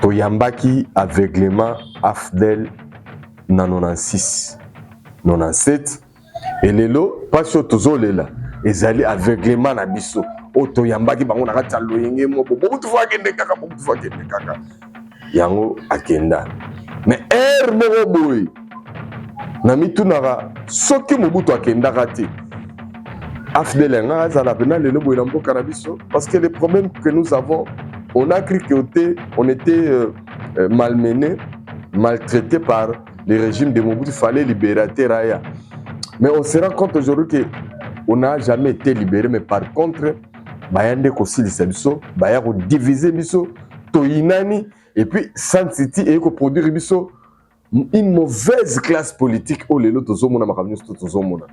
toyambaki aveuglement Afdel na 96 97 et lelo pasio tozolela ezali aveuglement na biso o toyambaki bango na kati ya loyenge mo bobutu fakende kaka yango akenda mais moko boy na mitunaka soki mobutu akendaka te Afdel nga azala pena lelo boy na mboka na biso parce que les problèmes que nous avons on a cru qu'on était malmené, maltraité par le régime de Mobutu. Il fallait libérer Teraya. Mais on se rend compte aujourd'hui qu'on n'a jamais été libéré. Mais par contre, Bayande Kosili Sabiso, Bayako diviser Biso, Toyinani, et puis San City et produire Biso une mauvaise classe politique. Oh, les lots, Tozomona, Makamnius, Tozomona.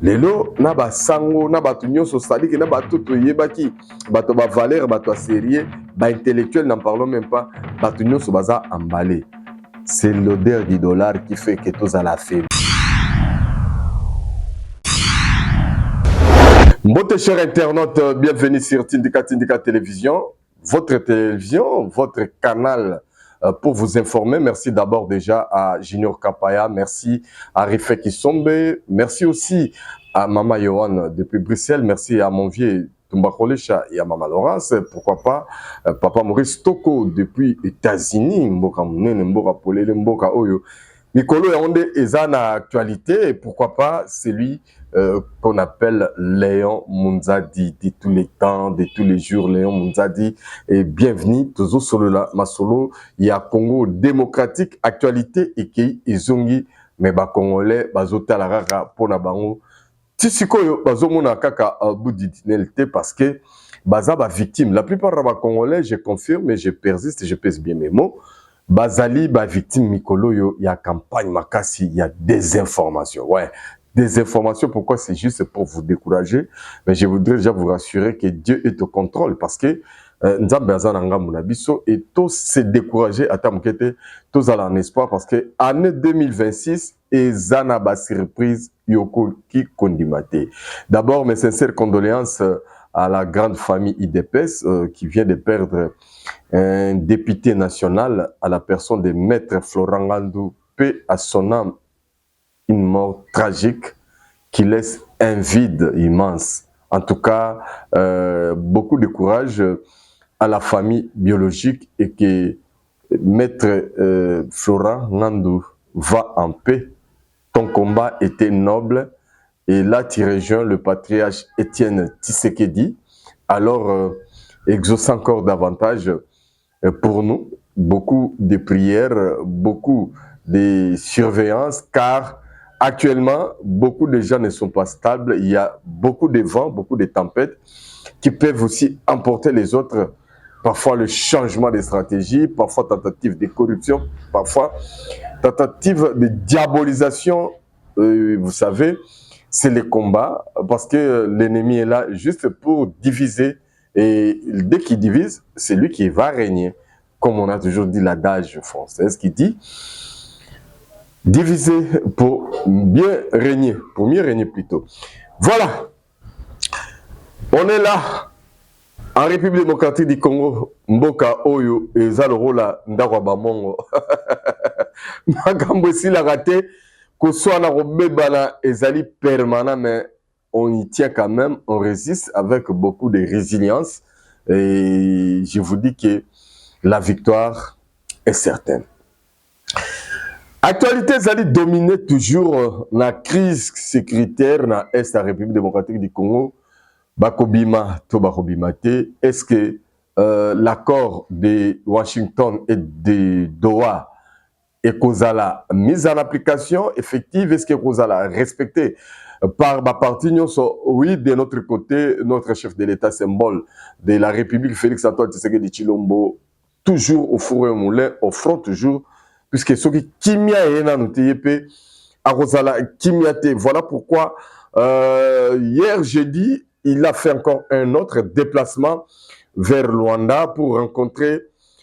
Lelo na ba sango na ba tunyo so sali na ba toto yebaki bato ba valeur bato sérieux ba intellectuel n'en parlons même pas ba tunyo so baza emballé. C'est l'odeur du dollar qui fait que tous à la faible. Mbote chers internautes, bienvenue sur Tindika Télévision, votre télévision, votre canal pour vous informer. Merci d'abord déjà à Junior Kapaya, merci à Rifé Kisombe, merci aussi à Mama Yohan depuis Bruxelles, merci à mon vieux Tumbakolecha et à Mama Laurence, pourquoi pas Papa Maurice Toko depuis États-Unis, Mboka Mounene, Mboka Polele, Mboka Oyo. Mikolo Yonde est en actualité, et pourquoi pas celui qu'on appelle Léon Mounzadi, de tous les temps, de tous les jours, Léon Mounzadi, et bienvenue, toujours sur le Masolo, il y a Congo démocratique, actualité, et qui Izungi, mais ba Congolais, bazota la rara, pour bango. Tisiko, bazomona kaka boudidinalité, parce que baza ba victime. La plupart des Congolais, je confirme, et je persiste, je pèse bien mes mots. Bazali, ba victime Mikolo, il y a campagne Makasi, il y a des informations. Ouais, des informations. Pourquoi? C'est juste pour vous décourager. Mais je voudrais déjà vous rassurer que Dieu est au contrôle parce que Nzambe azananga munabiso et tous se décourager à Tamkete, tous à en espoir parce que année 2026 et Zana ba surprise Yoko qui condimate. D'abord, mes sincères condoléances à la grande famille IDPS qui vient de perdre un député national à la personne de Maître Florent Ngandou, paix à son âme, une mort tragique qui laisse un vide immense. En tout cas, beaucoup de courage à la famille biologique et que Maître Florent Ngandou va en paix. Ton combat était noble et là tu rejoins le patriarche Étienne Tshisekedi. Alors, exauce encore davantage pour nous, beaucoup de prières, beaucoup de surveillance, car actuellement, beaucoup de gens ne sont pas stables. Il y a beaucoup de vents, beaucoup de tempêtes qui peuvent aussi emporter les autres. Parfois le changement de stratégie, parfois tentative de corruption, parfois tentative de diabolisation. Vous savez, c'est le combat parce que l'ennemi est là juste pour diviser. Et dès qu'il divise, c'est lui qui va régner. Comme on a toujours dit l'adage français qui dit diviser pour bien régner, pour mieux régner plutôt. Voilà, on est là en République démocratique du Congo, Mboka Oyo et Zalorola Ndarwa Mongo. Makambo si la raté, que soit na robebana ezali permanent, mais on y tient quand même, on résiste avec beaucoup de résilience. Et je vous dis que la victoire est certaine. Actualité zali dominer toujours la crise sécuritaire dans l'Est de la République démocratique du Congo. Bakobima to bakobima te. Est-ce que l'accord de Washington et de Doha est causala mise en application effective? Est-ce que causala respecté par ma partie? Oui, de notre côté, notre chef de l'État symbole de la République, Félix Antoine Tshisekedi Tshilombo, toujours au four et au moulin, au front toujours, puisque ce qui kimia est dans notre TIP, à Rosala Kimiate. Voilà pourquoi hier jeudi, il a fait encore un autre déplacement vers Luanda pour rencontrer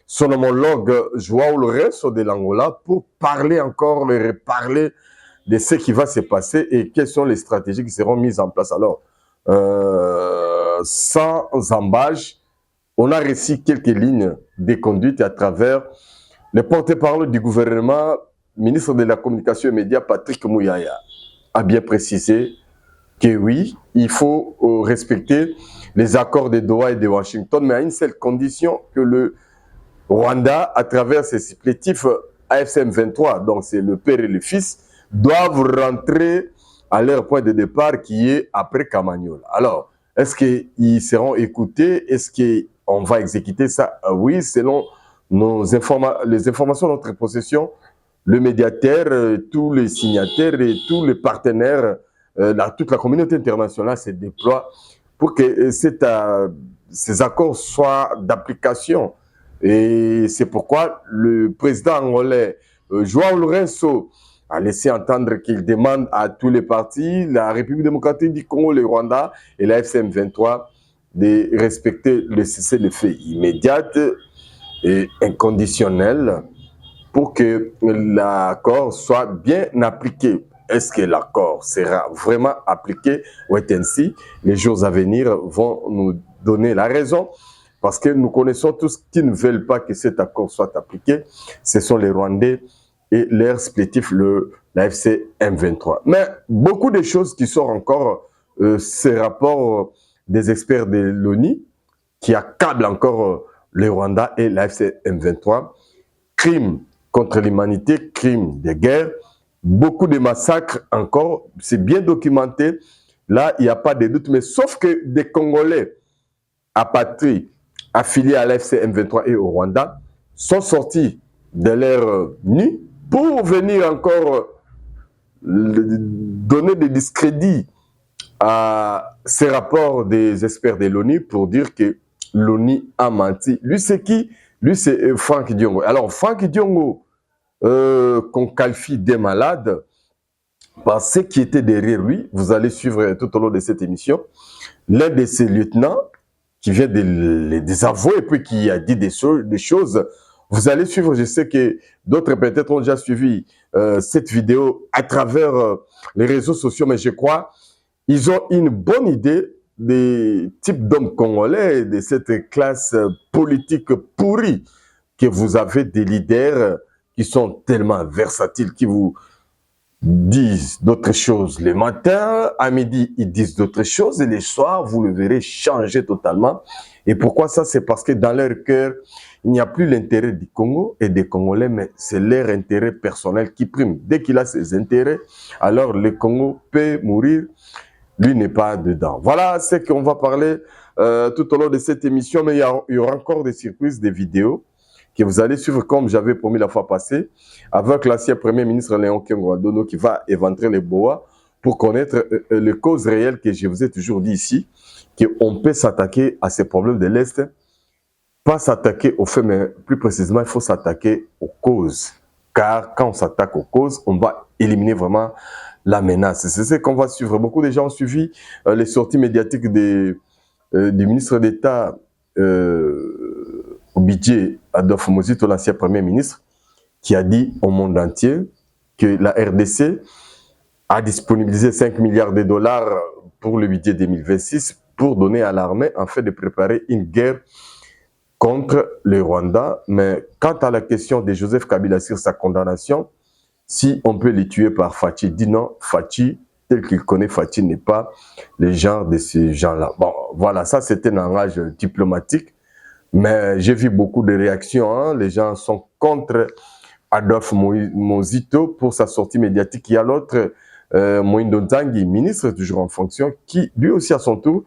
son homologue Joao Lourenço de l'Angola pour parler encore, leur reparler de ce qui va se passer et quelles sont les stratégies qui seront mises en place. Alors, sans embâche, on a reçu quelques lignes de conduite à travers le porte-parole du gouvernement, ministre de la Communication et Médias, Patrick Mouyaya, a bien précisé que oui, il faut respecter les accords de Doha et de Washington, mais à une seule condition, que le Rwanda, à travers ses supplétifs AFCM 23, donc c'est le père et le fils, doivent rentrer à leur point de départ qui est après Kamanyola. Alors, est-ce qu'ils seront écoutés? Est-ce qu'on va exécuter ça? Oui, selon les informations de notre possession, le médiateur, tous les signataires et tous les partenaires, toute la communauté internationale se déploie pour que ces accords soient d'application. Et c'est pourquoi le président angolais, João Lourenço, a laissé entendre qu'il demande à tous les partis, la République démocratique du Congo, le Rwanda et la FCM 23, de respecter le cessez-le-feu immédiat et inconditionnel pour que l'accord soit bien appliqué. Est-ce que l'accord sera vraiment appliqué? Wait and see. Les jours à venir vont nous donner la raison. Parce que nous connaissons tous qui ne veulent pas que cet accord soit appliqué. Ce sont les Rwandais et leur splétif, la FC M23. Mais beaucoup de choses qui sortent encore, ces rapports des experts de l'ONU, qui accablent encore le Rwanda et la FC M23. Crimes contre l'humanité, crimes de guerre, beaucoup de massacres encore, c'est bien documenté. Là, il n'y a pas de doute, mais sauf que des Congolais apatrides, affiliés à l'FC M23 et au Rwanda, sont sortis de leur nid pour venir encore donner des discrédits à ces rapports des experts de l'ONU pour dire que l'ONU a menti. Lui, c'est qui? Lui, c'est Franck Diongo. Alors, Franck Diongo, qu'on qualifie des malades, par ce qui était derrière lui, vous allez suivre tout au long de cette émission, l'un de ses lieutenants, qui vient de les désavouer et puis qui a dit des choses. Vous allez suivre, je sais que d'autres peut-être ont déjà suivi cette vidéo à travers les réseaux sociaux, mais je crois ils ont une bonne idée des types d'hommes congolais, de cette classe politique pourrie, que vous avez des leaders qui sont tellement versatiles, qui vous disent d'autres choses le matin, à midi, ils disent d'autres choses, et le soir, vous le verrez changer totalement. Et pourquoi ça? C'est parce que dans leur cœur, il n'y a plus l'intérêt du Congo et des Congolais, mais c'est leur intérêt personnel qui prime. Dès qu'il a ses intérêts, alors le Congo peut mourir, lui n'est pas dedans. Voilà ce qu'on va parler tout au long de cette émission, mais il y aura encore des surprises, des vidéos que vous allez suivre comme j'avais promis la fois passée, avec l'ancien Premier ministre Léon Kengo-Adono qui va éventrer les boas pour connaître les causes réelles que je vous ai toujours dit ici, qu'on peut s'attaquer à ces problèmes de l'Est, pas s'attaquer aux faits, mais plus précisément, il faut s'attaquer aux causes. Car quand on s'attaque aux causes, on va éliminer vraiment la menace. C'est ce qu'on va suivre. Beaucoup de gens ont suivi les sorties médiatiques du ministre d'État au budget, Adolphe Mozito, l'ancien Premier ministre, qui a dit au monde entier que la RDC a disponibilisé 5 milliards de dollars pour le budget 2026 pour donner à l'armée en fait de préparer une guerre contre le Rwanda. Mais quant à la question de Joseph Kabila sur sa condamnation, si on peut les tuer par Fachi, dit non, Fachi, tel qu'il connaît Fachi, n'est pas le genre de ces gens-là. Bon, voilà, ça c'était un langage diplomatique, mais j'ai vu beaucoup de réactions. Hein. Les gens sont contre Adolphe Mozito pour sa sortie médiatique. Il y a l'autre, Moïndo Nzangi, ministre toujours en fonction, qui lui aussi à son tour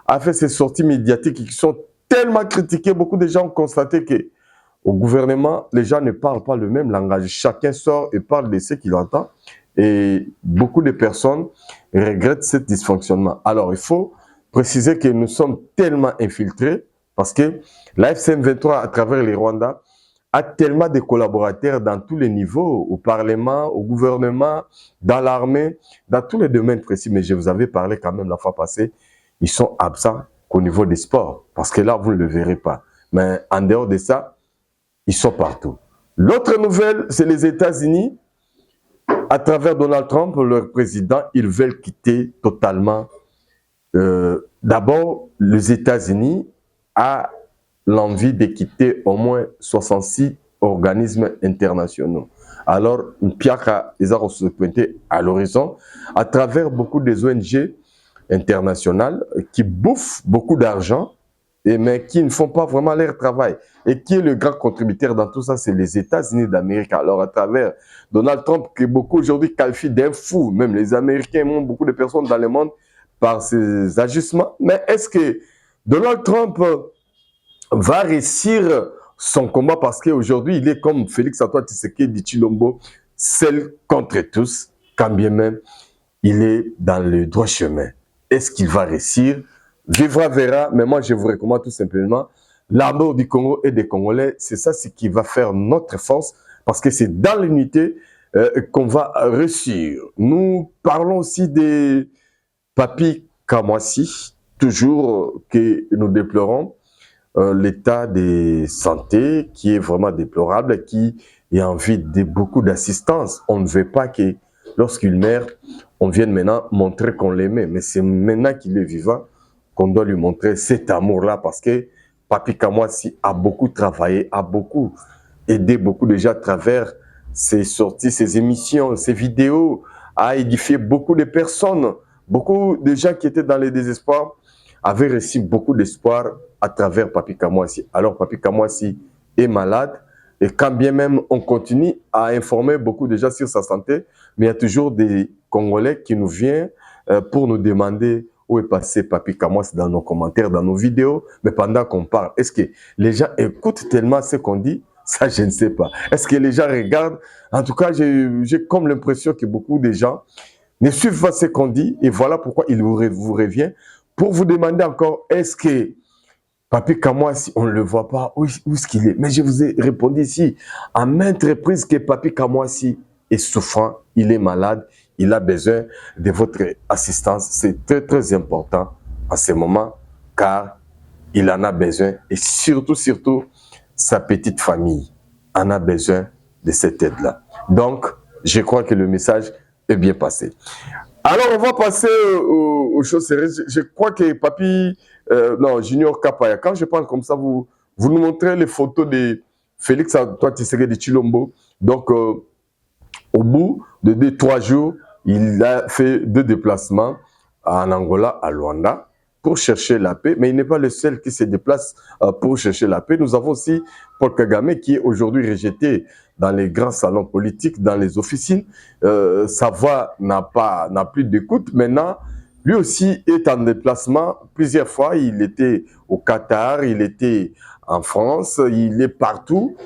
a fait ses sorties médiatiques qui sont tellement critiquées. Beaucoup de gens ont constaté que au gouvernement, les gens ne parlent pas le même langage. Chacun sort et parle de ce qu'il entend. Et beaucoup de personnes regrettent ce dysfonctionnement. Alors, il faut préciser que nous sommes tellement infiltrés parce que la FCM 23, à travers les Rwandais, a tellement de collaborateurs dans tous les niveaux, au Parlement, au gouvernement, dans l'armée, dans tous les domaines précis. Mais je vous avais parlé quand même la fois passée, ils sont absents qu'au niveau des sports. Parce que là, vous ne le verrez pas. Mais en dehors de ça, ils sont partout. L'autre nouvelle, c'est les États-Unis. À travers Donald Trump, leur président, ils veulent quitter totalement. D'abord, les États-Unis a l'envie de quitter au moins 66 organismes internationaux. Alors, Piaka, ils ont se pointé à l'horizon à travers beaucoup des ONG internationales qui bouffent beaucoup d'argent, mais qui ne font pas vraiment leur travail. Et qui est le grand contributeur dans tout ça, c'est les États-Unis d'Amérique. Alors, à travers Donald Trump, que beaucoup aujourd'hui qualifient d'un fou, même les Américains, ont beaucoup de personnes dans le monde par ses agissements. Mais est-ce que Donald Trump va réussir son combat parce qu'aujourd'hui, il est comme Félix Antoine Tshisekedi Tshilombo, seul contre tous, quand bien même il est dans le droit chemin. Est-ce qu'il va réussir? Vivra verra, mais moi je vous recommande tout simplement l'amour du Congo et des Congolais. C'est ça ce qui va faire notre force parce que c'est dans l'unité qu'on va réussir. Nous parlons aussi des Papi Kamwasi, toujours que nous déplorons l'état de santé qui est vraiment déplorable, qui a envie de beaucoup d'assistance. On ne veut pas que lorsqu'il meurt, on vienne maintenant montrer qu'on l'aimait. Mais c'est maintenant qu'il est vivant qu'on doit lui montrer cet amour-là parce que Papi Kamwasi a beaucoup travaillé, a beaucoup aidé beaucoup déjà à travers ses sorties, ses émissions, ses vidéos, a édifié beaucoup de personnes. Beaucoup de gens qui étaient dans le désespoir avaient reçu beaucoup d'espoir à travers Papi Kamwasi. Alors Papi Kamwasi est malade et quand bien même on continue à informer beaucoup de gens sur sa santé, mais il y a toujours des Congolais qui nous viennent pour nous demander où est passé Papi Kamwasi dans nos commentaires, dans nos vidéos, mais pendant qu'on parle, est-ce que les gens écoutent tellement ce qu'on dit? Ça, je ne sais pas. Est-ce que les gens regardent? En tout cas, j'ai comme l'impression que beaucoup de gens ne suivent pas ce qu'on dit et voilà pourquoi il vous revient pour vous demander encore, est-ce que Papi Kamwasi, on ne le voit pas, où est-ce qu'il est? Mais je vous ai répondu ici, à maintes reprises que Papi Kamwasi est souffrant, il est malade, il a besoin de votre assistance. C'est très, très important en ce moment, car il en a besoin. Et surtout, surtout, sa petite famille en a besoin de cette aide-là. Donc, je crois que le message est bien passé. Alors, on va passer aux choses sérieuses. Je crois que Papi, non, Junior Kapaya, quand je parle comme ça, vous nous montrez les photos de Félix Antoine Tshisekedi de Tshilombo. Donc, au bout de 3 jours, il a fait 2 déplacements en Angola, à Luanda, pour chercher la paix. Mais il n'est pas le seul qui se déplace pour chercher la paix. Nous avons aussi Paul Kagame qui est aujourd'hui rejeté dans les grands salons politiques, dans les officines. Sa voix n'a plus d'écoute. Maintenant, lui aussi est en déplacement plusieurs fois. Il était au Qatar, il était en France, il est partout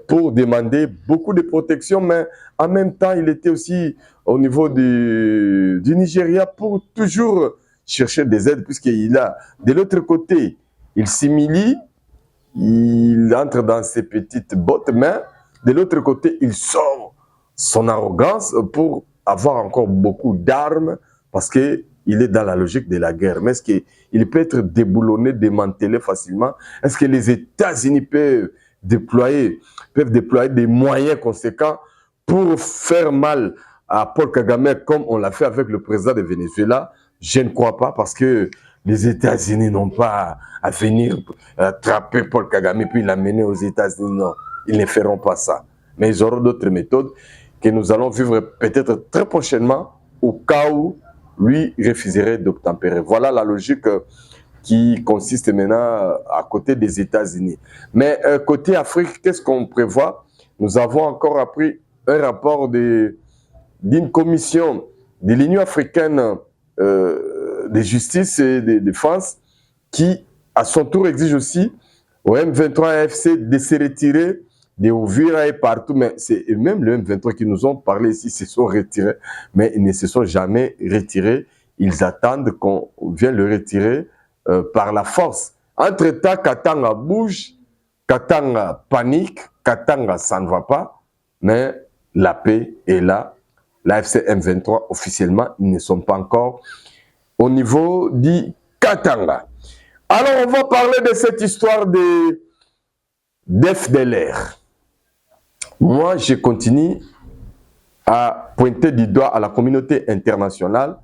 pour demander beaucoup de protection, mais en même temps, il était aussi au niveau du Nigeria pour toujours chercher des aides, puisqu'il a, de l'autre côté, il s'humilie, il entre dans ses petites bottes, mais de l'autre côté, il sort son arrogance pour avoir encore beaucoup d'armes, parce qu'il est dans la logique de la guerre. Mais est-ce qu'il peut être déboulonné, démantelé facilement? Est-ce que les États-Unis peuvent déployer des moyens conséquents pour faire mal à Paul Kagame comme on l'a fait avec le président de Venezuela? Je ne crois pas parce que les États-Unis n'ont pas à venir attraper Paul Kagame puis l'amener aux États-Unis. Non, ils ne feront pas ça. Mais ils auront d'autres méthodes que nous allons vivre peut-être très prochainement au cas où lui refuserait d'obtempérer. Voilà la logique qui consiste maintenant à côté des États-Unis. Mais côté Afrique, qu'est-ce qu'on prévoit? Nous avons encore appris un rapport d'une commission de l'Union africaine de justice et de défense qui, à son tour, exige aussi au M23 AFC de se retirer de Ouvira et partout. Mais c'est même le M23 qui nous ont parlé ici, se sont retirés, mais ils ne se sont jamais retirés. Ils attendent qu'on vienne le retirer par la force. Entre-temps, Katanga bouge, Katanga panique, Katanga ça ne va pas, mais la paix est là. L'AFC M23, officiellement, ils ne sont pas encore au niveau du Katanga. Alors, on va parler de cette histoire d'FDLR. Moi, je continue à pointer du doigt à la communauté internationale,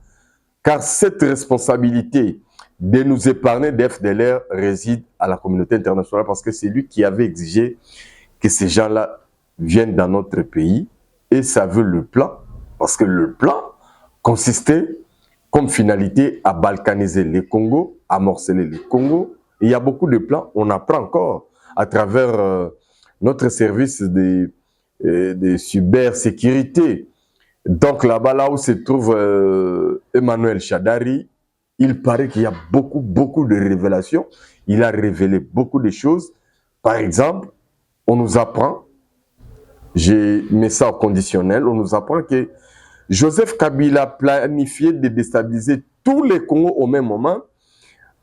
car cette responsabilité de nous épargner des FDLR réside à la communauté internationale parce que c'est lui qui avait exigé que ces gens-là viennent dans notre pays et ça veut le plan parce que le plan consistait comme finalité à balkaniser les Congos, à morceler les Congos. Et il y a beaucoup de plans, on apprend encore à travers notre service de cybersécurité. Donc là-bas, là où se trouve Emmanuel Chadari, il paraît qu'il y a beaucoup de révélations. Il a révélé beaucoup de choses. Par exemple, on nous apprend, j'ai mis ça au conditionnel, on nous apprend que Joseph Kabila planifiait de déstabiliser tous les Congos au même moment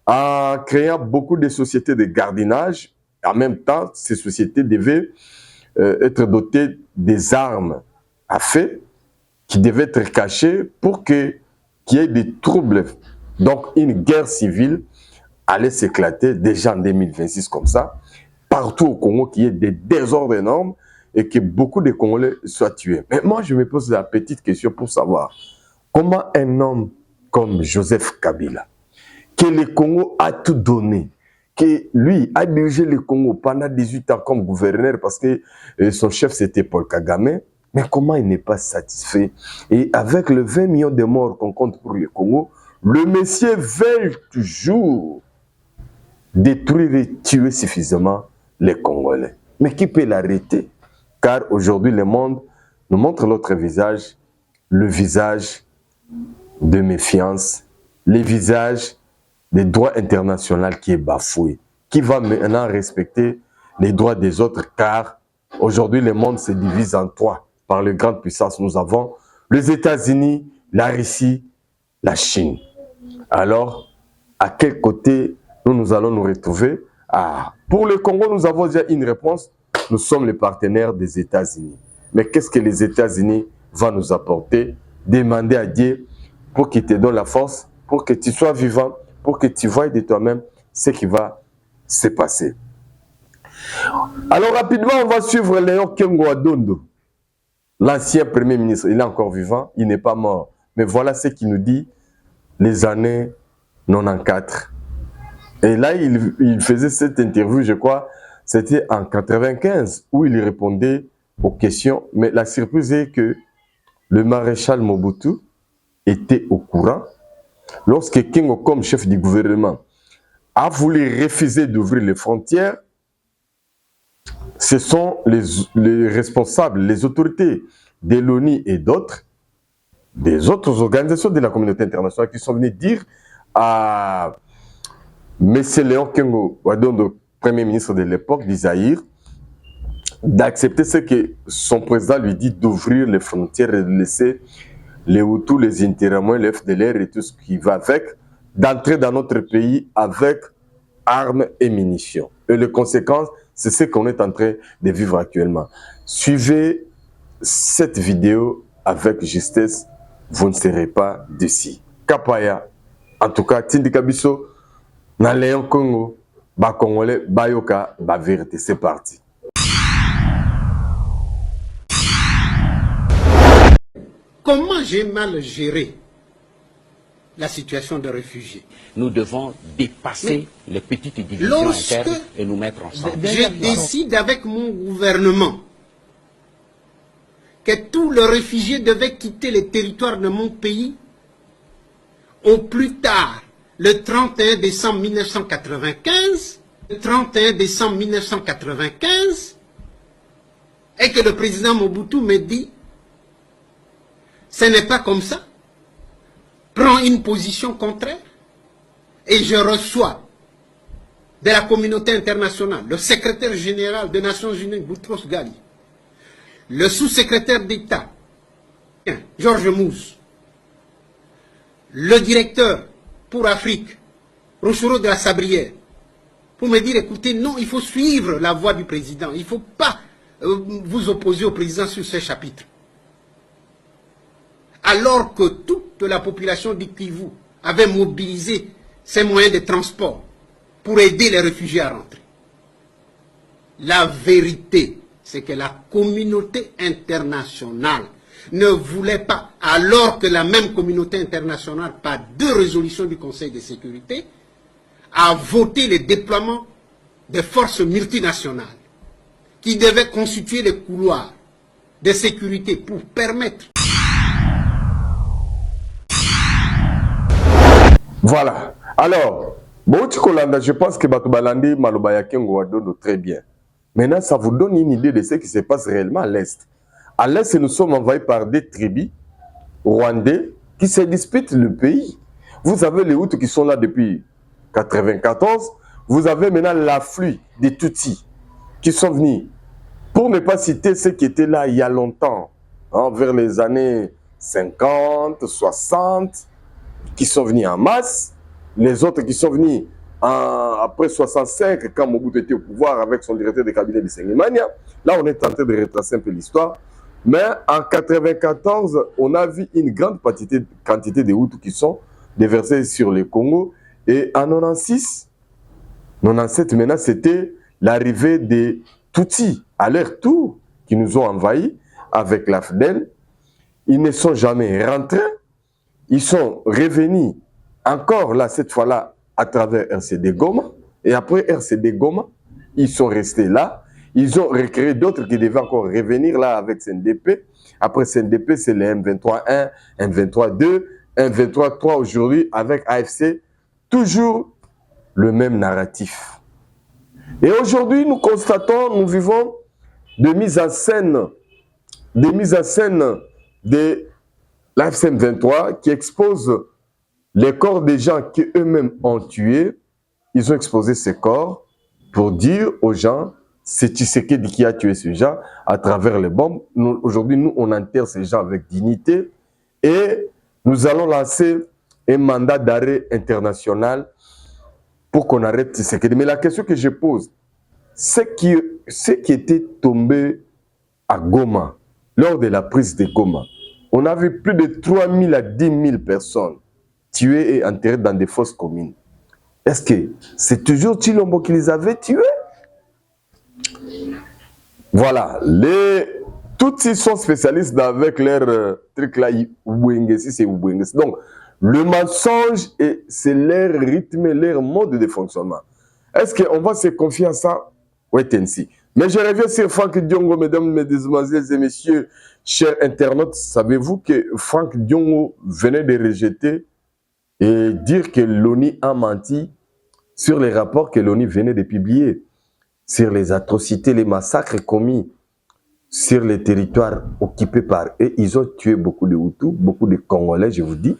en créant beaucoup de sociétés de gardiennage. En même temps, ces sociétés devaient être dotées des armes à feu qui devaient être cachées pour qu'il y ait des troubles. Donc, une guerre civile allait s'éclater déjà en 2026 comme ça, partout au Congo, qu'il y ait des désordres énormes et que beaucoup de Congolais soient tués. Mais moi, je me pose la petite question pour savoir comment un homme comme Joseph Kabila, que le Congo a tout donné, que lui a dirigé le Congo pendant 18 ans comme gouverneur parce que son chef c'était Paul Kagame, mais comment il n'est pas satisfait? Et avec le 20 millions de morts qu'on compte pour le Congo, le monsieur veut toujours détruire et tuer suffisamment les Congolais. Mais qui peut l'arrêter? Car aujourd'hui, le monde nous montre l'autre visage, le visage de méfiance, le visage des droits internationaux qui est bafoué, qui va maintenant respecter les droits des autres, car aujourd'hui, le monde se divise en trois. Par les grandes puissances, nous avons les États-Unis, la Russie, la Chine. Alors, à quel côté nous allons nous retrouver? Pour le Congo, nous avons déjà une réponse. Nous sommes les partenaires des États-Unis. Mais qu'est-ce que les États-Unis vont nous apporter? Demander à Dieu pour qu'il te donne la force, pour que tu sois vivant, pour que tu voies de toi-même ce qui va se passer. Alors, rapidement, on va suivre Léon Kengo Adondo. L'ancien Premier ministre, il est encore vivant, il n'est pas mort. Mais voilà ce qu'il nous dit les années 94. Et là, il faisait cette interview, je crois, c'était en 95, où il répondait aux questions. Mais la surprise est que le maréchal Mobutu était au courant. Lorsque Kengo, comme chef du gouvernement, a voulu refuser d'ouvrir les frontières, ce sont les responsables, les autorités de l'ONU et d'autres, des autres organisations de la communauté internationale qui sont venus dire à M. Léon Kengo Adondo, Premier ministre de l'époque, d'Isaïr, d'accepter ce que son président lui dit d'ouvrir les frontières et de laisser les Hutus, les Interahamwe, les FDLR et tout ce qui va avec, d'entrer dans notre pays avec armes et munitions. Et les conséquences, c'est ce qu'on est en train de vivre actuellement. Suivez cette vidéo avec justesse, vous ne serez pas déçus. Kapaya, en tout cas, Tindika Biso, na Léon Congo, ba Congolais, ba Yoka, ba vérité. C'est parti. Comment j'ai mal géré la situation de réfugiés? Nous devons dépasser les petites divisions internes et nous mettre ensemble. Je décide avec mon gouvernement que tous les réfugiés devaient quitter les territoires de mon pays au plus tard le 31 décembre 1995, le 31 décembre 1995, et que le président Mobutu me dit, ce n'est pas comme ça, prends une position contraire, et je reçois de la communauté internationale le secrétaire général des Nations Unies, Boutros Ghali, le sous-secrétaire d'État, Georges Mousse, le directeur pour Afrique, Rochero de la Sabrière, pour me dire, écoutez, non, il faut suivre la voie du président, il ne faut pas vous opposer au président sur ce chapitre. Alors que toute la population du Kivu avait mobilisé ses moyens de transport pour aider les réfugiés à rentrer. La vérité, c'est que la communauté internationale ne voulait pas, alors que la même communauté internationale, par 2 résolutions du Conseil de sécurité, a voté le déploiement des forces multinationales qui devaient constituer les couloirs de sécurité pour permettre. Voilà. Alors, je pense que Batubalandi Malobaya Kengo très bien. Maintenant, ça vous donne une idée de ce qui se passe réellement à l'Est. À l'Est, nous sommes envahis par des tribus rwandais qui se disputent le pays. Vous avez les Hutus qui sont là depuis 1994. Vous avez maintenant l'afflux des Tutsis qui sont venus. Pour ne pas citer ceux qui étaient là il y a longtemps, hein, vers les années 50, 60, qui sont venus en masse. Les autres qui sont venus après 65, quand Mobutu était au pouvoir avec son directeur de cabinet de Sengemania. Là, on est tenté de retracer un peu l'histoire. Mais en 1994, on a vu une grande quantité de Hutus qui sont déversés sur le Congo. Et en 96, 97, maintenant, c'était l'arrivée des Tutsis à leur tour qui nous ont envahis avec la FDL. Ils ne sont jamais rentrés. Ils sont revenus encore là, cette fois-là, à travers RCD Goma. Et après RCD Goma, ils sont restés là. Ils ont recréé d'autres qui devaient encore revenir là avec CNDP. Après CNDP, c'est les M23-1, M23-2, M23-3 aujourd'hui avec AFC. Toujours le même narratif. Et aujourd'hui, nous constatons, nous vivons de mise en scène de l'AFC M23 qui expose les corps des gens qui eux-mêmes ont tués. Ils ont exposé ces corps pour dire aux gens, c'est Tshisekedi qui a tué ces gens à travers les bombes. Aujourd'hui, nous, on enterre ces gens avec dignité et nous allons lancer un mandat d'arrêt international pour qu'on arrête Tshisekedi. Mais la question que je pose, ceux qui étaient tombés à Goma, lors de la prise de Goma, on a vu plus de 3 000 à 10 000 personnes tuées et enterrées dans des fosses communes. Est-ce que c'est toujours Tshilombo qui les avait tués? Voilà, tous ils sont spécialistes avec leur truc là, c'est Ubwengesi. Donc, le mensonge, c'est leur rythme, leur mode de fonctionnement. Est-ce qu'on va se confier à ça? Oui, Tensi. Mais je reviens sur Franck Diongo, mesdames, mesdemoiselles et messieurs, chers internautes. Savez-vous que Franck Diongo venait de rejeter et dire que l'ONU a menti sur les rapports que l'ONU venait de publier, sur les atrocités, les massacres commis sur les territoires occupés par eux. Ils ont tué beaucoup de Hutus, beaucoup de Congolais, je vous dis.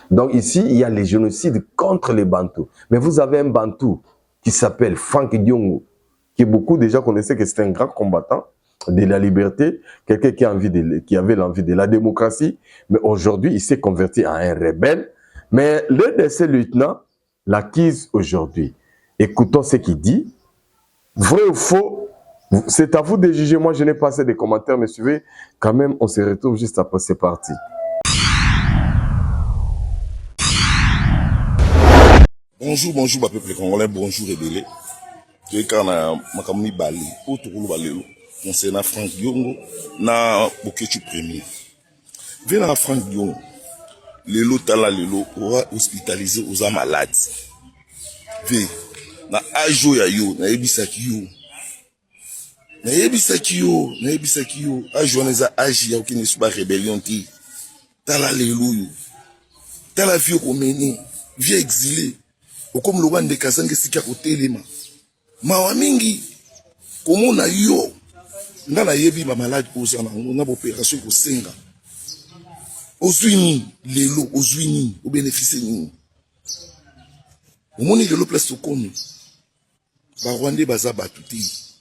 Donc ici, il y a les génocides contre les Bantous. Mais vous avez un Bantou qui s'appelle Franck Diongo, qui beaucoup déjà connaissaient que c'est un grand combattant de la liberté, quelqu'un qui avait l'envie de la démocratie, mais aujourd'hui, il s'est converti en un rebelle. Mais l'un de ces lieutenants l'acquise aujourd'hui. Écoutons ce qu'il dit. Vrai ou faux, c'est à vous de juger. Moi, je n'ai pas assez de commentaires, mais suivez. Quand même, on se retrouve juste après. C'est parti. Bonjour, bonjour, ma peuple congolais, bonjour, rebelle. Tu es quand Makamni Bali, Autoroulou Balelo, concernant Franck Diongo, na Boketu Premier. Venant Franck Diongo, Lelo Tala Lelo, aura hospitalisé aux malades. Ve, na ajo ya yo, na ebisaki yo. Na ebisaki yo, ajo neza aji ya okine suba rébellion ti. Tala Lelo yo. Tala vieux komeni, vieux exilé. Comme le Rwanda Kazange sika kotelema. Mawa mingi komona yo nga na yebi ba malade kozana na opération ko senga. Ozwini lelo ozwini o bénéficier ni. Omoni lelo place to komi. Ba Rwanda baza batuti.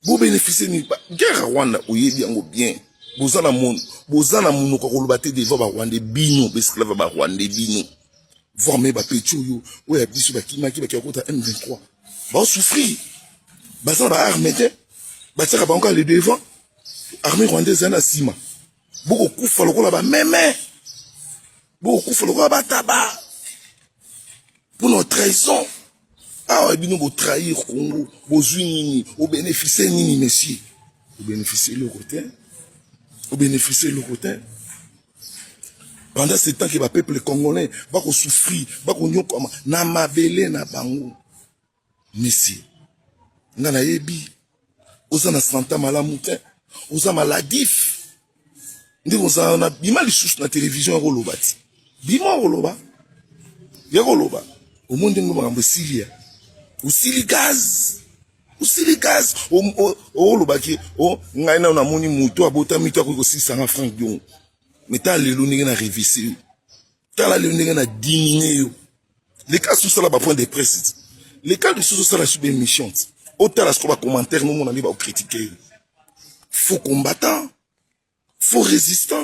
Bo bénéficier ni guerre Rwanda oyebi yango bien. Bozana mon ko kolobate devant ba Rwanda bino esclave ba Rwanda bino. Voir mes bapétio yo ou ya biso bakimaki bakakota M23 ba souffrir baza ba armée ba tsaka ba encore le devant armée rwandaise na sima boko kufa lokola ba meme boko kufa lokola ba taba pour notre trahison ah bino bo trahir Congo bo zwini au bénéficier nini monsieur au bénéficier le côté Pendant ce temps que le peuple congolais va souffrir, va nyokoma na mabele na bango. Monsieur, ngana yebi, oza na santa malamu te, oza maladif. Ndi oza na bima lisusu na télévision yako ti. Bima roloba. Yako loba. Au monde ngo makambo silia. Usili gaz. Usili gaz. O loba ki o ngai na moni muto abota mito ko 600 francs dion. Mais t'as le ndenge na révisé. T'as le ndenge na diminué. Les cas sous ça là point de presse. Les cas de sous ça là sur des méchantes. Autant là ce qu'on va commentaire nous on va critiquer. Faux combattant, faux résistant.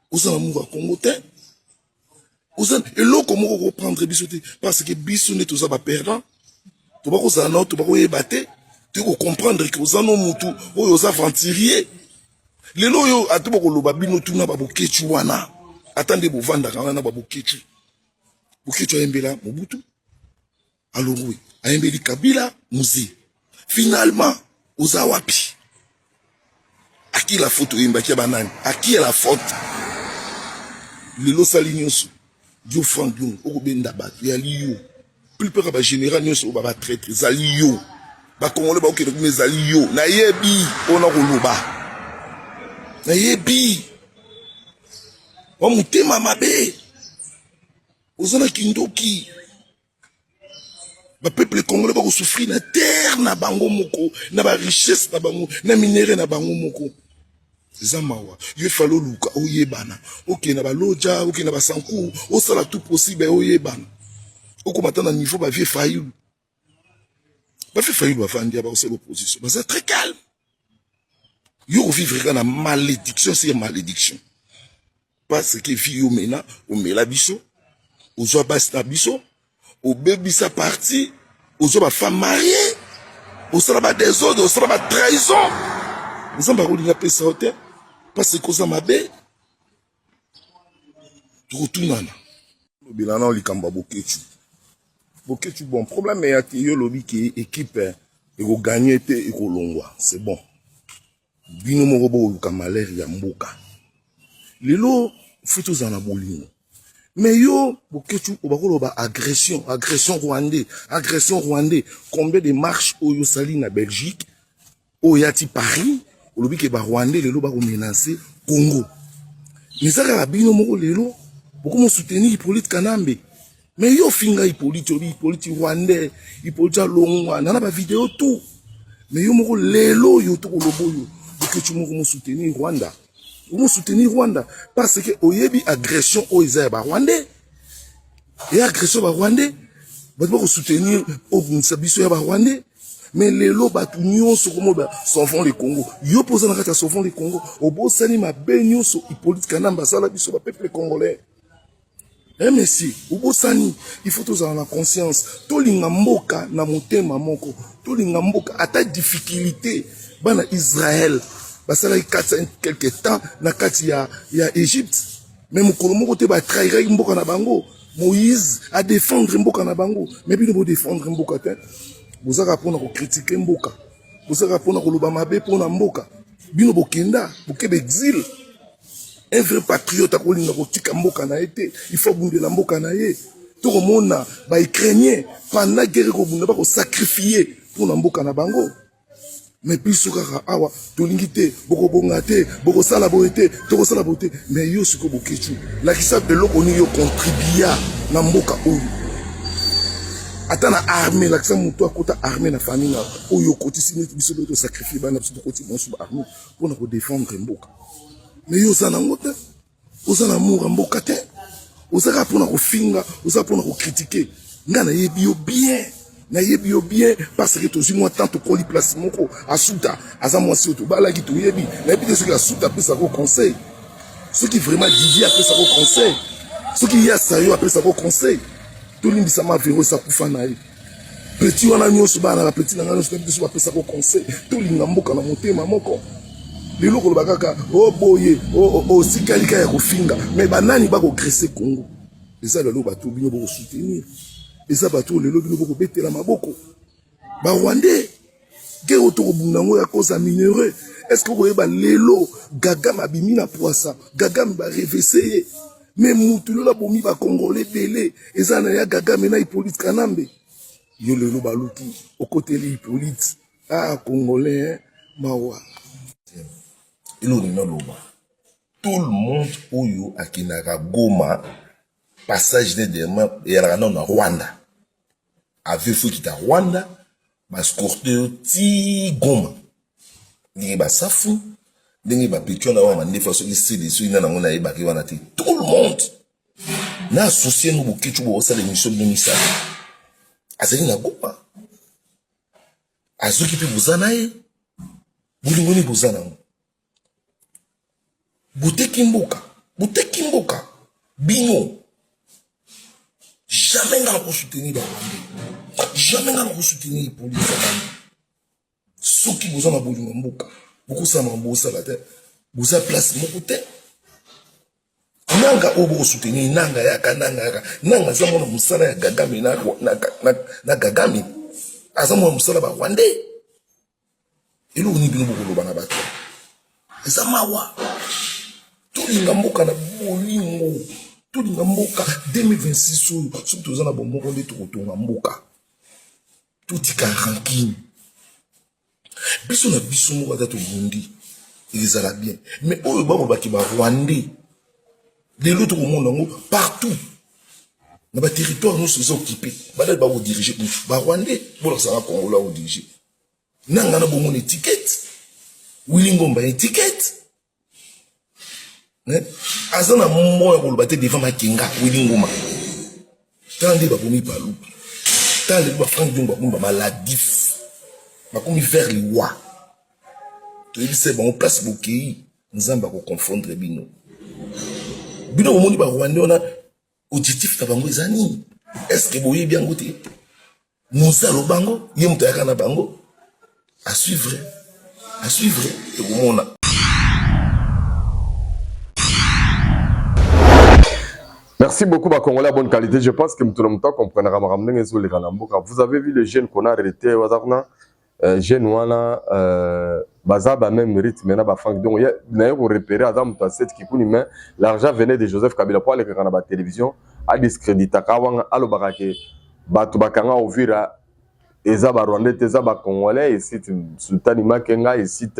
Aux amours congolais. Aux an et là comment reprendre bisoté parce que biso ne tous ba perdant. Tu vas aux an tu vas yebate. Tu vas comprendre que aux an mutu aux aventuriers. Les loyaux à tout le monde babino tout na babokechu wana. Attendez vous vendre quand na babokechu. Bokechu embela Mobutu. Alors oui, embeli Kabila Muzi. Finalement, aux awapi. À qui la faute imbaki banane? À qui est la faute? Les lots salignosu. Dio Frank Dion, au benda bat, yaliyo. Plus peur ba général nyoso ba traître, zaliyo. Ba congolais ba okere mes zaliyo. Na yebi, ona koloba. Na yebi. Wa mutema mabe. Ozana kindoki. Ba peuple congolais ba ko souffrir na terre na bango moko, na ba richesse na bango, na minéraux na bango moko. Zamawa, il faut luka oyebana. OK na ba loja, OK na ba sanku, o sala tout possible oyebana. O ko matana niveau ba vie faillu. Ba fait faillu ba fandia ba c'est l'opposition. Ba c'est très calme. Yo vivre na malédiction, c'est malédiction. Parce que vie yo mena, o mela biso, o zo basta biso, o bébé sa partie, o zo ba femme mariée, o sala ba désordre, o sala ba trahison. Nous avons parlé de la paix saoudite parce que nous avons fait tout le monde. Le bilan on likamba bokechu. Bokechu bon problème est que yo lobby qui équipe et go gagner et go longwa. C'est bon. Bino mo bo luka malheur ya mboka. Lelo futu za na bolingo. Mais yo bokechu obako ba agression rwandais. Combien de marches au yo sali na Belgique au yati Paris. Olobi ke ba Rwandais lelo ba ko menacer Congo. Misaka ba bino moko lelo boko mo soutenir Hippolyte Kanambe. Mais yo finga Hippolyte Rwandais, Hippolyte Longwa, nana ba vidéo tout. Mais yo moko lelo yo to kolobo yo. Que tu mo soutenir Rwanda. Mo soutenir Rwanda parce que oyebi agression o Israël ba Rwandais. Et agression ba Rwandais. Ba ko soutenir o nsabiso ya ba Rwandais. Mais les lots batu nyonso komo ba sauvons les Congo. Yo posa na kata sauvons les Congo. Obo sani ma be nyonso Hippolyte Kanamba sala biso ba peuple congolais. Eh merci, obo sani il faut tous avoir la conscience. To linga mboka na motema moko. To linga mboka ata difficulté bana Israël. Basala 4 quelque temps na kati ya Égypte. Même kolomoko te ba trahir mboka na bango. Moïse a défendre mboka na bango. Mais bino bo défendre mboka te. Vous avez pour nous critiquer Mboka. Vous avez pour nous le mabe pour nous Mboka. Bino bokenda, boke exil. Un vrai patriote a kolinga kotika Mboka na été. Il faut bounder la Mboka na ye. Tout le monde ba ukrainien pendant guerre ko bunda ba ko sacrifier pour na Mboka na bango. Mais puis sukaka awa tolingite boko bongate boko sala boete to sala boete mais yo siko bokechu. La kisa de loko ni yo contribuer na Mboka oyo. Attends la armée là que ça monte à côté armée la famille là où yo côté si nous biso de sacrifier bana biso côté bon sous armée pour nous défendre Mboka mais yo ça na ngote oza na amour Mboka te oza pour nous finga oza pour nous critiquer ngana yebi yo bien parce que tous moi tant to koli place moko asuta aza moi si to bala ki to yebi na yebi ce que asuta peut ça au conseil ceux qui vraiment Didier après ça au conseil ceux qui y a ça yo après ça au conseil tout limbisa ma véro ça kufa na ye petit wana nyonso bana la petit nanga nyonso biso ba pesa ko conseil tout linga mboka na motema moko lelo ko bakaka o boye o sikalika ya kofinga mais banani ba ko gresser Congo eza lelo ba to bino bo soutenir eza ba to lelo bino bo betela maboko ba Rwandais guerre autour bunango ya cause minéraux est-ce que vous voyez ba lelo gaga mabimi na poisa gaga ba réveiller Mais Moutoulo la bomi va Congolais belé. Et ça n'a ya gaga mena Hippolyte Kanambe. Yo le lo baluki. Au côté de Hippolyte. Ah, Congolais, hein. Mawa. Et l'on est dans l'Oba. Tout le monde oyo akinaka Goma. Passage de demain. Et il y a un Rwanda. Avec fou qui t'a Rwanda. Bas courte ti Goma. Ni ba safu. Ni ba pichon na wa mande faso ici des sous na ngona ibaki wana ti. Tout le monde. Na associé nous bokichu bo sa l'émission de Misa. Azali na Goma. Azuki pe buzana ye. Bulingoni buzana. Buteki mboka. Bino. Jamais n'a pas soutenu la Rwanda. Jamais n'a pas soutenu les policiers. Ceux qui vous ont aboli mboka. Beaucoup ça m'a bossé la tête. Vous avez place mon côté. Nanga obo soutenir nanga yaka nanga zamona musala ya gagami na gagami. Azamona musala ba Rwanda. Ilo ni bino bolo bana bato. Zamawa. Tulinga mboka na bolingo. Tulinga mboka 2026 oyo surtout za na bomoko nde tokotonga mboka. Tutika ranking. Biso na biso moko ata to mundi. Ezala bien. Mais oyo babo baki ba Rwandais. De l'autre monde partout. Dans le territoire nous sommes occupés. Badal ba vous diriger ba Rwandais, bon ça va Congo vous diriger. Nanga na bongo étiquette. Willingomba étiquette. Azana moya ko lobate devant makinga Willingomba. Tande ba bomi palu. Tande ba Frank Diongo ba maladif. Ba komi vers les rois. To c'est bon place bokei, nzamba ko confondre bino. Bino au monde ba Rwanda on a objectif tabango ezani. Est-ce que boye bien goûter? Nous allons bango, yem to yakana bango. À suivre et au monde. Merci beaucoup, Congolais, bonne qualité. Je pense que tout le monde comprendra. Vous avez vu les jeunes qu'on a arrêtés, jeunes wana bazaba même rythme na ba fang donc na yo repérer adam ta set qui kuni mais l'argent venait de Joseph Kabila pour aller kana ba télévision a discréditer kawanga alo barake batu bakanga ovira eza ba Rwandais eza ba Congolais et site Sultani Makenga et site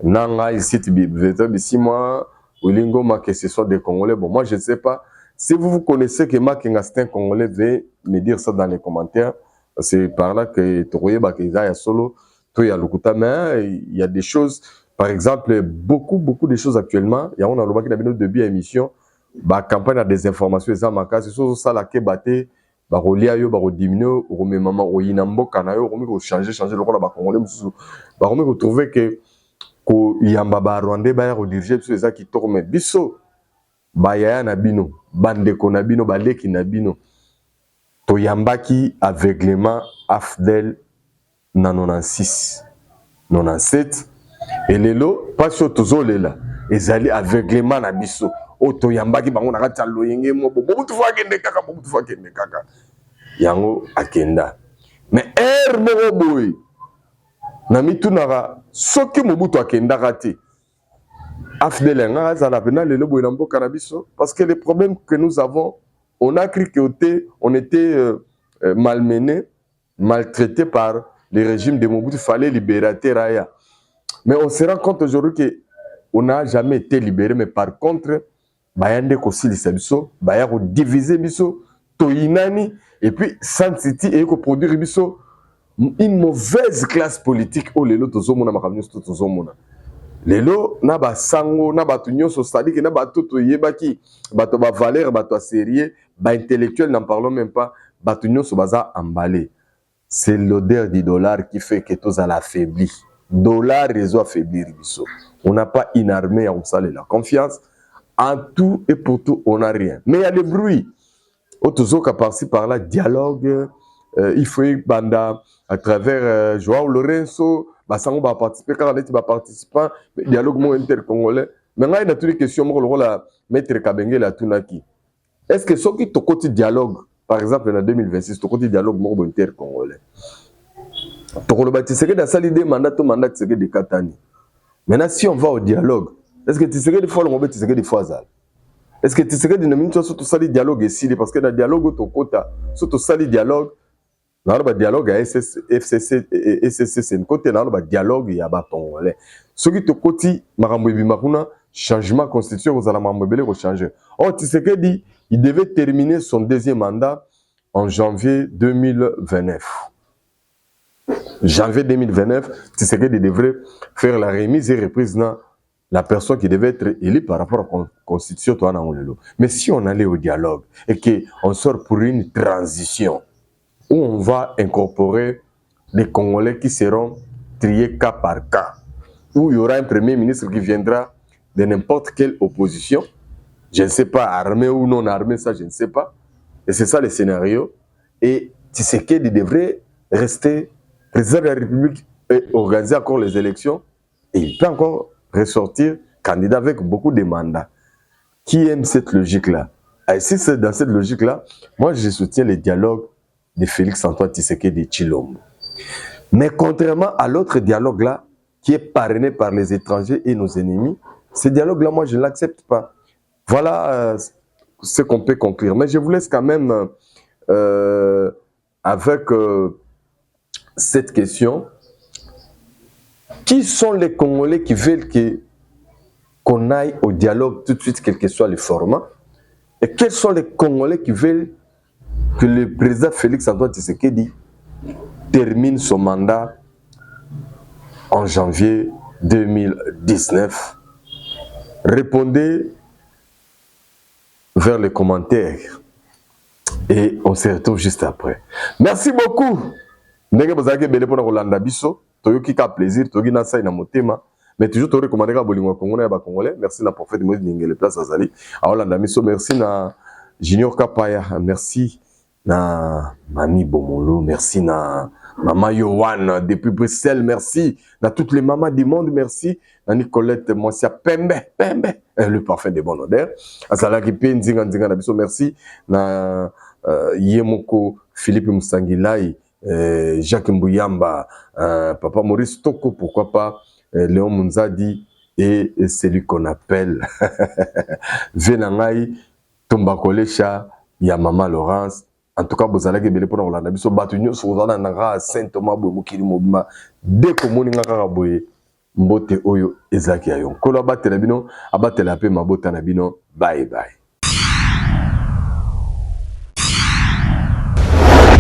Nanga et site Bisima Willingomba que ce soit des Congolais. Bon, moi je ne sais pas si vous connaissez que Makenga c'est un Congolais, veuillez me dire ça dans les commentaires. C'est par là que Toroye Bakeza ya solo, tout ya Lukuta, mais il y a des choses, par exemple, beaucoup de choses actuellement. Il y a on a le qui n'a début émission, bah campagne à des informations ça maka, c'est ça la ke baté, bah relia yo, bah diminuer, ou même maman ou inambo kanayo, ou changer le rôle bah congolais, bah on retrouver que yamba ba Rwandais bah rediriger sur ça qui tourne biso, bah ya na bino, bande konabino, bah leki na bino. Toyambaki aveuglement Afdel na 96 97 et lelo pas sur tozolela ezali aveuglement na biso o toyambaki bango na kati loyenge mo bobutu fa kende kaka yango akenda mais moko boy na mitunaka soki mobutu akenda kati Afdel nga za la pena lelo boy na mboka na biso parce que les problèmes que nous avons on a cru qu'on était malmenés, maltraités par le régime de Mobutu. Il fallait libérer Teraya. Mais on se rend compte aujourd'hui qu'on n'a jamais été libéré. Mais par contre, Bayande Kosili Sabiso, Bayako diviser Biso, Toyinani, et puis San City et produire Biso, une mauvaise classe politique. Oh, les lots, Tozomona, Makamio, Tozomona. Lelo na ba sango na ba tunyo so sadi que na ba toto yebaki bato ba valeur bato sérieux ba intellectuel n'en parlons même pas ba tunyo so baza emballé. C'est l'odeur du dollar qui fait que tous à l'affaibli. Dollar réseau affaiblir biso. On n'a pas une armée à saler la confiance en tout et pour tout on n'a rien. Mais il y a des bruits. Autozoka par-ci par-là dialogue il faut banda à travers Joao Lorenzo Basango va participer quand on est participant dialogue mo intercongolais mais il y a toutes les questions mo le la maître Kabenge la tunaki est-ce que ceux qui to côté dialogue par exemple en 2026 to côté dialogue mo intercongolais to ko le bâtisse que dans ça l'idée mandat c'est que de Katani maintenant si on va au dialogue est-ce que tu sais que des fois le mo bâtisse que des fois ça Est-ce que tu sais que dans minute surtout ça dialogue ici parce que dans dialogue au kota surtout ça dialogue dans le dialogue à FCC et SCC c'est un côté dans le dialogue il y a ba congolais ce qui te côté makambo bimakuna changement constitution aux alamambo belé ko changer. Oh tu sais que dit il devait terminer son deuxième mandat en janvier 2029. Janvier 2029, tu sais que il devrait faire la remise et reprise dans la personne qui devait être élue par rapport à la constitution. Mais si on allait au dialogue et qu'on sort pour une transition où on va incorporer des Congolais qui seront triés cas par cas, où il y aura un premier ministre qui viendra de n'importe quelle opposition, je ne sais pas, armé ou non armé, ça je ne sais pas, et c'est ça le scénario, et Tshisekedi devrait rester président de la République et organiser encore les élections, et il peut encore ressortir candidat avec beaucoup de mandats. Qui aime cette logique-là? Et si c'est dans cette logique-là, moi je soutiens les dialogues de Félix-Antoine Tshisekedi Tshilombo. Mais contrairement à l'autre dialogue-là, qui est parrainé par les étrangers et nos ennemis, ce dialogue-là, moi je ne l'accepte pas. Voilà ce qu'on peut conclure. Mais je vous laisse quand même avec cette question. Qui sont les Congolais qui veulent qu'on aille au dialogue tout de suite, quel que soit le format? Et quels sont les Congolais qui veulent que le président Félix-Antoine Tshisekedi termine son mandat en janvier 2019? Répondez vers les commentaires et on se retrouve juste après. Merci beaucoup. Ndenge bozaki belé pona kolanda biso, toyoki ka plaisir, toyoki na sai na motema, mais toujours to recommander ka bolingo congolais ba congolais. Merci na prophète Moïse Ningele place azali. Aolanda biso, merci na Junior Kapaya, merci na Mami Bomolo, merci na Maman Yohan depuis Bruxelles, merci na toutes les mamans du monde, merci na Nicolette Mosia Pembe, le parfum de bonne odeur. Azalaki pe nzinga na biso, merci na Yemoko Philippe Moussangilai, Jacques Mbouyamba, Papa Maurice Toko, pourquoi pas Léon Munzadi et celui qu'on appelle Venangai Tombakolesha, ya Maman Laurence. En tout cas, vous allez belé pour Rolanda biso batunyo sur Nanga Saint Thomas Boumukiri Mobima dès que moninga karaboye mbote oyo ezaki ayon. Kolo abatela bino abatela pe mabota na bino, bye bye.